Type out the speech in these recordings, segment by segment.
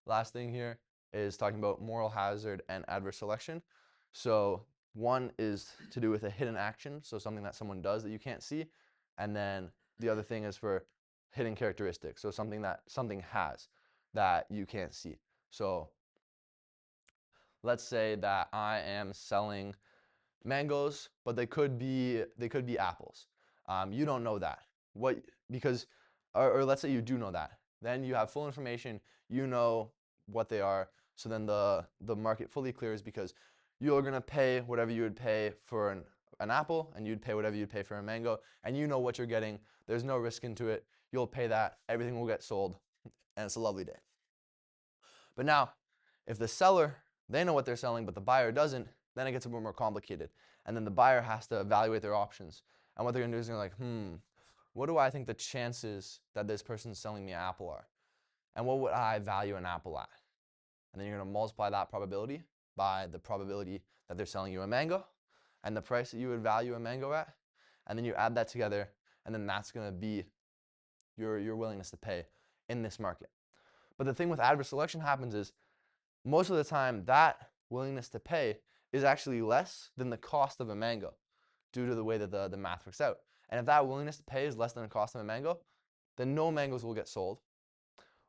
Last thing here is talking about moral hazard and adverse selection. So one is to do with a hidden action, so something that someone does that you can't see. And then the other thing is for hidden characteristics, so something that something has that you can't see. So let's say that I am selling mangoes, but they could be apples. You don't know that. Because or let's say you do know that. Then you have full information, you know what they are. So then the market fully clears because you're gonna pay whatever you would pay for an apple, and you'd pay whatever you'd pay for a mango, and you know what you're getting. There's no risk into it. You'll pay that, everything will get sold, and it's a lovely day. But now, if the seller, they know what they're selling, but the buyer doesn't, then it gets a bit more complicated. And then the buyer has to evaluate their options. And what they're gonna do is they're like, what do I think the chances that this person's selling me an apple are? And what would I value an apple at? And then you're gonna multiply that probability by the probability that they're selling you a mango and the price that you would value a mango at. And then you add that together, and then that's gonna be your willingness to pay in this market. But the thing with adverse selection happens is most of the time that willingness to pay is actually less than the cost of a mango due to the way that the math works out. And if that willingness to pay is less than the cost of a mango, then no mangoes will get sold.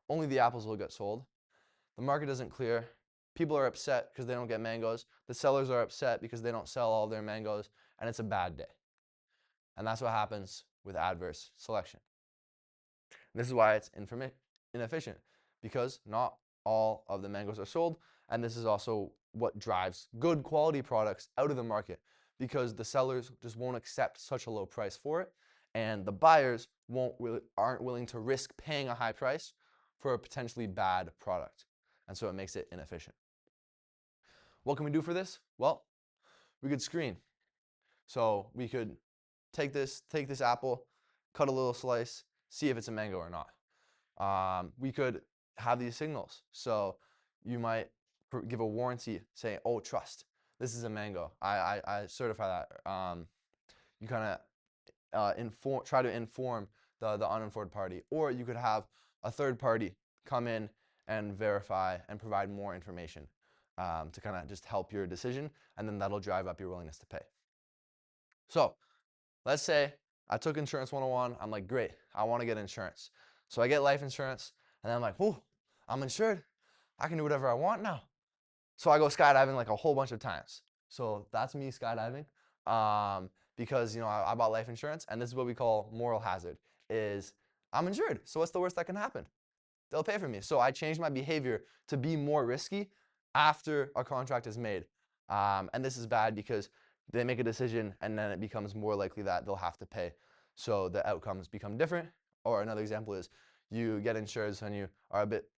Only the apples will get sold. The market isn't clear. People are upset because they don't get mangoes. The sellers are upset because they don't sell all their mangoes, and it's a bad day. And that's what happens with adverse selection. This is why it's inefficient, because not all of the mangoes are sold, and this is also what drives good quality products out of the market, because the sellers just won't accept such a low price for it, and the buyers aren't willing to risk paying a high price for a potentially bad product, and so it makes it inefficient. What can we do for this? Well, we could screen. So we could take this apple, cut a little slice, see if it's a mango or not. We could have these signals. So you might give a warranty saying, oh, trust, this is a mango. I certify that. You kind of try to inform the uninformed party. Or you could have a third party come in and verify and provide more information to kind of just help your decision, and then that'll drive up your willingness to pay. So let's say I took Insurance 101. I'm like, great, I want to get insurance. So I get life insurance, and then I'm like, oh, I'm insured. I can do whatever I want now. So I go skydiving like a whole bunch of times. So that's me skydiving because I bought life insurance, and this is what we call moral hazard, is I'm insured. So what's the worst that can happen? They'll pay for me. So I changed my behavior to be more risky after a contract is made. And this is bad because they make a decision and then it becomes more likely that they'll have to pay. So the outcomes become different. Or another example is you get insured when you are a bit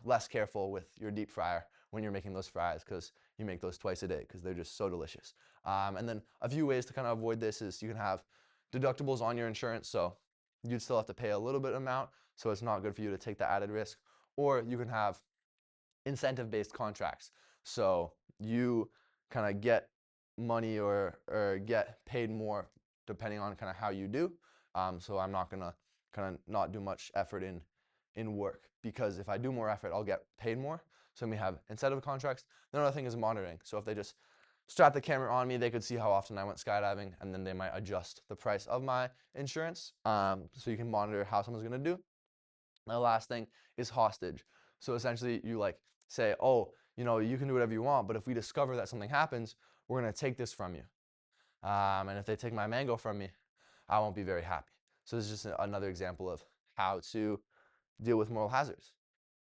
less careful with your deep fryer when you're making those fries, because you make those twice a day because they're just so delicious. And then a few ways to kind of avoid this is you can have deductibles on your insurance. So you'd still have to pay a little bit amount, so it's not good for you to take the added risk. Or you can have incentive-based contracts. So you kind of get money or get paid more depending on kind of how you do. So I'm not gonna kind of not do much effort in work, because if I do more effort, I'll get paid more. So we have incentive contracts. Then another thing is monitoring. So if they just strap the camera on me, they could see how often I went skydiving, and then they might adjust the price of my insurance. So you can monitor how someone's gonna do. And the last thing is hostage. So essentially you like say, oh, you can do whatever you want, but if we discover that something happens, we're gonna take this from you. And if they take my mango from me, I won't be very happy. So this is just another example of how to deal with moral hazards.